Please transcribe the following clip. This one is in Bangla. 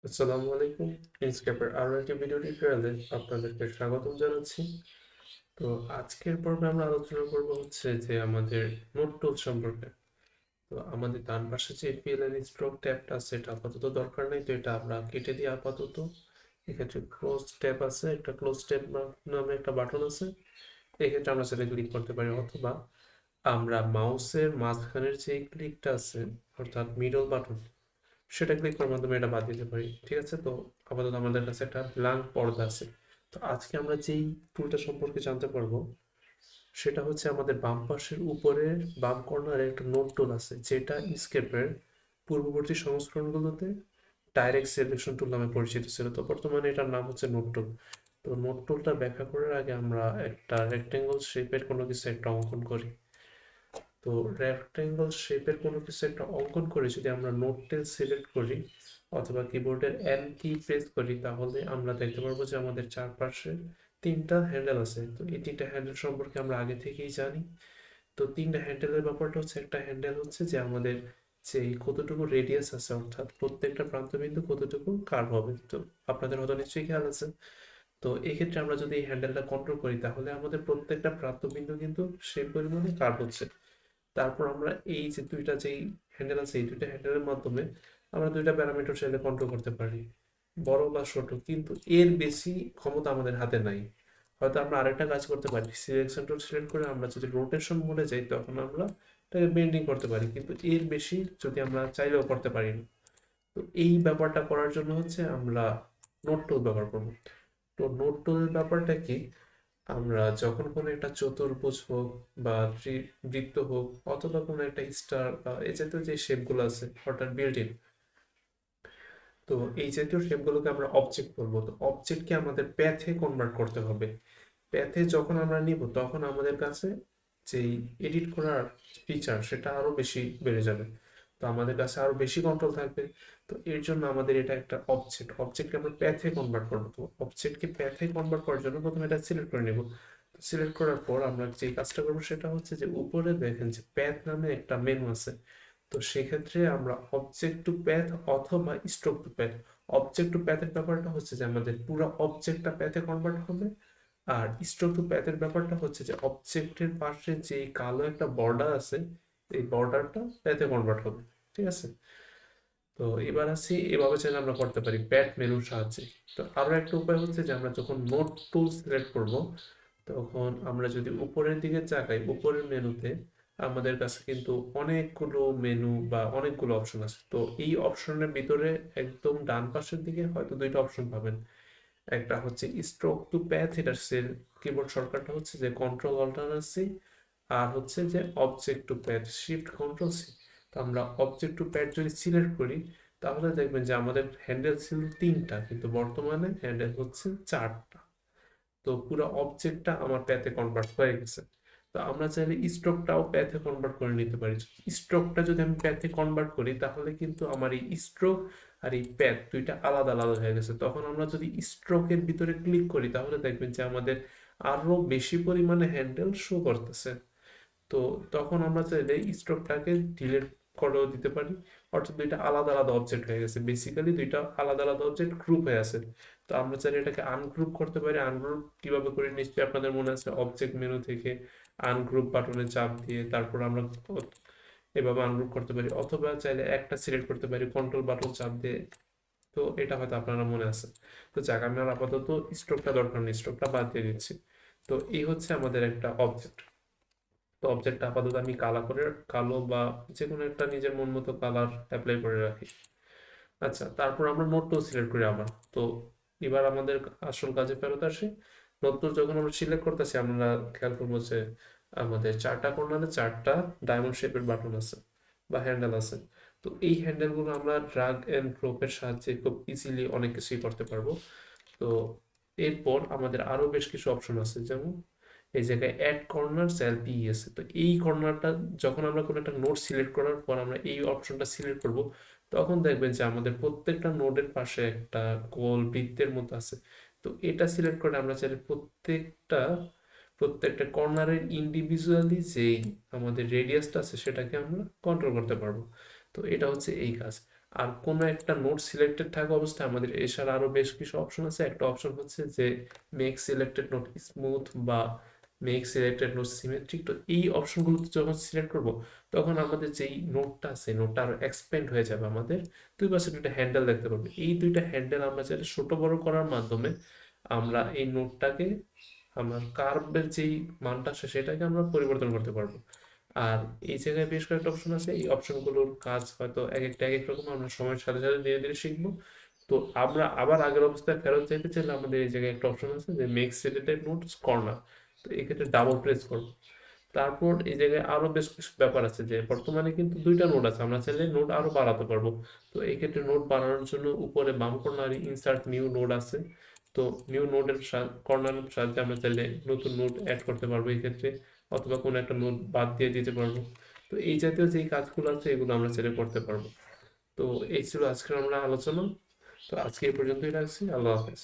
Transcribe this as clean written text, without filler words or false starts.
আসসালামু আলাইকুম। ইনস্কেপের আরো একটি ভিডিও টিউটোরিয়ালে আপনাদেরকে স্বাগতম জানাচ্ছি। তো আজকের পর্বে আমরা আলোচনা করব হচ্ছে যে আমাদের নোট টুল সম্পর্কে। তো আমাদের ডান পাশে যে ফিল এন্ড স্ট্রোক ট্যাবটা আছে এটা আপাতত দরকার নেই, তো এটা আমরা কেটে দিই আপাতত। এক্ষেত্রে ক্লোজ ট্যাব আছে, একটা ক্লোজ ট্যাব নামে একটা বাটন আছে, এক্ষেত্রে আমরা সেটা ক্লিক করতে পারি, অথবা আমরা মাউসের মাঝখানের যে ক্লিকটা আছে অর্থাৎ মিডল বাটন সেটা ক্লিক করার মাধ্যমে এটা বাদ দিতে পারি। ঠিক আছে, তো আপাতত আমাদের কাছে একটা ব্ল্যাঙ্ক পর্দা আছে। তো আজকে আমরা যেই টুলটা সম্পর্কে জানতে পারবো সেটা হচ্ছে আমাদের বাম পাশের উপরের বাম কর্নারে একটা নোট টুল আছে, যেটা ইনস্কেপের পূর্ববর্তী সংস্করণগুলোতে ডাইরেক্ট সিলেকশন টুল নামে পরিচিত ছিল। তো বর্তমানে এটার নাম হচ্ছে নোট টুল। তো নোট টুলটা ব্যাখ্যা করার আগে আমরা একটা রেক্টেঙ্গল শেপের কোনো কিছু একটা অঙ্কন করি। তো রেক্টেঙ্গল শেপের কোনো কিছু একটা অঙ্কন করে যদি আমরা নোট টেল সিলেক্ট করি অথবা কিবোর্ডের এন কি প্রেস করি, তাহলে আমরা দেখতে পারবো যে আমাদের চারপাশে তিনটা হ্যান্ডেল আছে। তো এই তিনটা হ্যান্ডেল সম্পর্কে আমরা আগে থেকেই জানি। তো তিনটা হ্যান্ডেলের ব্যাপারটা হচ্ছে, একটা হ্যান্ডেল হচ্ছে যে আমাদের যে কতটুকু রেডিয়াস আছে, অর্থাৎ প্রত্যেকটা প্রান্তবিন্দু কতটুকু কার্ভ হবে। তো আপনাদের হয়তো নিশ্চয়ই খেয়াল আছে। তো এই ক্ষেত্রে আমরা যদি এই হ্যান্ডেলটা কন্ট্রোল করি তাহলে আমাদের প্রত্যেকটা প্রান্তবিন্দু কিন্তু সেই পরিমাণে কার্ভ হচ্ছে। তারপর আমরা এই যে দুইটা যেই হ্যান্ডেল আছে, এই দুইটা হ্যান্ডেলের মাধ্যমে আমরা দুইটা প্যারামিটার চাইলে কন্ট্রোল করতে পারি, বড় বা ছোট, কিন্তু এর বেশি ক্ষমতা আমাদের হাতে নাই। হয়তো আমরা আরেকটা কাজ করতে পারি, সিলেকশন টুল সিলেক্ট করে আমরা যদি রোটেশন মোডে যাই তখন আমরা এটাকে বেন্ডিং করতে পারি, কিন্তু এর বেশি যদি আমরা চাইলেও করতে পারি না। তো এই ব্যাপারটা করার জন্য হচ্ছে আমরা নোট টুল ব্যবহার করবো। তো নোট টুলের ব্যাপারটা কি, আমরা যখন কোনো একটা চতুর্ভুজ হোক বা বৃত্ত হোক অথবা কোনো একটা স্টার বা এই জাতীয় যে শেপগুলো আছে অর্থাৎ বিল্ট ইন, তো এই জাতীয় শেপগুলোকে আমরা অবজেক্ট বলবো। তো অবজেক্টকে আমাদের প্যাথে কনভার্ট করতে হবে। প্যাথে যখন আমরা নিব তখন আমাদের কাছে যেই এডিট করার ফিচার সেটা আরো বেশি বেড়ে যাবে। তো আমাদের কাছে আরো বেশি কন্ট্রোল থাকবে। তো এর জন্য আমাদের এটা একটা অবজেক্টকে আমরা প্যাথে কনভার্ট করবো। তো অবজেক্টকে প্যাথে কনভার্ট করার জন্য প্রথমে এটা সিলেক্ট করে নিব। সিলেক্ট করার পর আমরা যে কাজটা করবো সেটা হচ্ছে যে উপরে দেখেন যে প্যাথ নামে একটা মেনু আছে। তো সেক্ষেত্রে আমরা অবজেক্ট টু প্যাথ অথবা stroke to path, object to প্যাথের ব্যাপারটা হচ্ছে যে আমাদের পুরো অবজেক্টটা প্যাথে কনভার্ট হবে। আর স্ট্রোক টু প্যাথের ব্যাপারটা হচ্ছে যে অবজেক্টের পাশে যে কালো একটা বর্ডার আছে এই বর্ডারটা প্যাথে কনভার্ট হবে। ঠিক আছে, তো এবার আসি, এভাবে চাইলে আমরা করতে পারি প্যাথ মেনুর সাহায্যে। তো আরো একটা উপায় হচ্ছে যে আমরা যখন নোট টুল সিলেক্ট করব তখন আমরা যদি উপরের দিকে তাকাই, উপরের মেনুতে আমাদের কাছে কিন্তু অনেকগুলো মেনু বা অনেকগুলো অপশন আছে। তো এই অপশনের ভিতরে একদম ডান পাশের দিকে হয়তো দুইটা অপশন পাবেন। একটা হচ্ছে স্ট্রোক টু প্যাথ, এটার কিবোর্ড শর্টকাটটা হচ্ছে যে কন্ট্রোল অল্টারনেট সি, আর হচ্ছে যে object to path shift control C. তো আমরা অবজেক্ট টু প্যাথ যদি সিলেক্ট করি তাহলে দেখবেন যে আমাদের হ্যান্ডেল ছিল তিনটা, কিন্তু বর্তমানে হ্যান্ডেল হচ্ছে চারটা। তো পুরো অবজেক্টটা আমার প্যাথে কনভার্ট হয়ে গেছে। তো আমরা চাইলে স্ট্রোকটাও প্যাথে কনভার্ট করে নিতে পারি। স্ট্রোকটা যদি আমি প্যাথে কনভার্ট করি তাহলে কিন্তু আমার এই স্ট্রোক আর এই প্যাথ দুইটা আলাদা আলাদা হয়ে গেছে। তখন আমরা যদি স্ট্রোকের ভিতরে ক্লিক করি তাহলে দেখবেন যে আমাদের আরো বেশি পরিমাণে হ্যান্ডেল শো করতেছে। তো তখন আমরা চাইলে স্ট্রোকটাকে ডিলিট করেও দিতে পারি, অর্থাৎ দুইটা আলাদা আলাদা অবজেক্ট হয়ে গেছে, বেসিক্যালি দুইটা আলাদা আলাদা অবজেক্ট গ্রুপ হয়ে আছে। তো আমরা চাইলে এটাকে আনগ্রুপ করতে পারি। আনগ্রুপ কিভাবে করি নিশ্চয়ই আপনাদের মনে আছে, অবজেক্ট মেনু থেকে আনগ্রুপ বাটনে চাপ দিয়ে তারপর আমরা এভাবে আনগ্রুপ করতে পারি, অথবা চাইলে একটা সিলেক্ট করতে পারি কন্ট্রোল বাটন চাপ দিয়ে। তো এটা হয়তো আপনারা মনে আছে। তো যাক, আমি আর আপাতত স্ট্রোকটা দরকার নেই, স্ট্রোকটা বাদ দিয়ে দিচ্ছি। তো এই হচ্ছে আমাদের একটা অবজেক্ট। তো অবজেক্টটা আপাতত আমি কালো বা যে কোনো একটা নিজের মন মতো কালার অ্যাপ্লাই করে রাখি। আচ্ছা, তারপর আমরা নোট টুল সিলেক্ট করি আবার। তো এবার আমাদের আসল কাজে ফেরত আসি। নোট টুল যখন আমরা সিলেক্ট করতেছি আমরা খেয়াল করবো যে আমাদের চারটা কর্নারে চারটা ডায়মন্ড শেপের বাটন আছে বা হ্যান্ডেল আছে। তো এই হ্যান্ডেলগুলো আমরা ড্রাগ এন্ড ড্রপের সাহায্যে খুব ইজিলি অনেক কিছুই করতে পারবো। তো এরপর আমাদের আরো বেশ কিছু অপশন আছে, যেমন এই জায়গায় অ্যাড কর্নার এলপি আছে। তো এই কর্নারটা যখন আমরা কোনো একটা নোট সিলেক্ট করার পর আমরা এই অপশনটা সিলেক্ট করব তখন দেখবেন যে আমাদের প্রত্যেকটা নোডের পাশে একটা গোল বৃত্তের মতো আছে। তো এটা সিলেক্ট করে আমরা চাইলে প্রত্যেকটা কর্নারের ইন্ডিভিজুয়ালি যেই আমাদের রেডিয়াসটা আছে সেটাকে আমরা কন্ট্রোল করতে পারবো। তো এটা হচ্ছে এই কাজ। আর কোনো একটা নোট সিলেক্টেড থাকা অবস্থায় আমাদের এছাড়া আরো বেশ কিছু অপশন আছে। একটা অপশন হচ্ছে যে মেক সিলেক্টেড নোট স্মুথ বা মেক সিলেক্টেড নোট সিমেট্রিক। তো এই অপশনগুলো যখন সিলেক্ট করব তখন আমাদের যেই নোটটা আছে নোটটা আরো এক্সপ্যান্ড হয়ে যাবে। আমাদের দুই পাশে দুইটা হ্যান্ডেল দেখতে পারবে, এই দুইটা হ্যান্ডেল আমরা চাইলে ছোট বড় করার মাধ্যমে আমরা এই নোটটাকে আমার কার্ভের যেই মানটা আছে সেটাকে আমরা পরিবর্তন করতে পারবো। আর এই জায়গায় বেশ কয়েকটা অপশন আছে, এই অপশনগুলোর কাজ হয়তো এক একটা এক এক রকম, আমরা সময়ের সাথে সাথে ধীরে ধীরে শিখবো। তো আমরা আবার আগের অবস্থায় ফেরত যেতে চাইলে আমাদের এই জায়গায় একটা অপশন আছে যে মেক সিলেক্টেড নোটস কর্নার। তো এক্ষেত্রে ডাবল প্রেস করবো। তারপর এই জায়গায় আরো বেশ কিছু ব্যাপার আছে যে বর্তমানে কিন্তু দুইটা নোট আছে, আমরা চাইলে নোট আরো বাড়াতে পারবো। তো এই ক্ষেত্রে নোট বাড়ানোর জন্য উপরে বাম কর্নারে ইনসার্ট নিউ নোট আছে। তো নিউ নোটের কর্নারের সাহায্যে আমরা চাইলে নতুন নোট অ্যাড করতে পারবো এই ক্ষেত্রে, অথবা কোনো একটা নোট বাদ দিয়ে দিতে পারবো। তো এই জাতীয় যেই কাজগুলো আছে এগুলো আমরা চাইলে করতে পারবো। তো এই ছিল আজকের আমরা আলোচনা। তো আজকে এই পর্যন্তই রাখছি। আল্লাহ হাফেজ।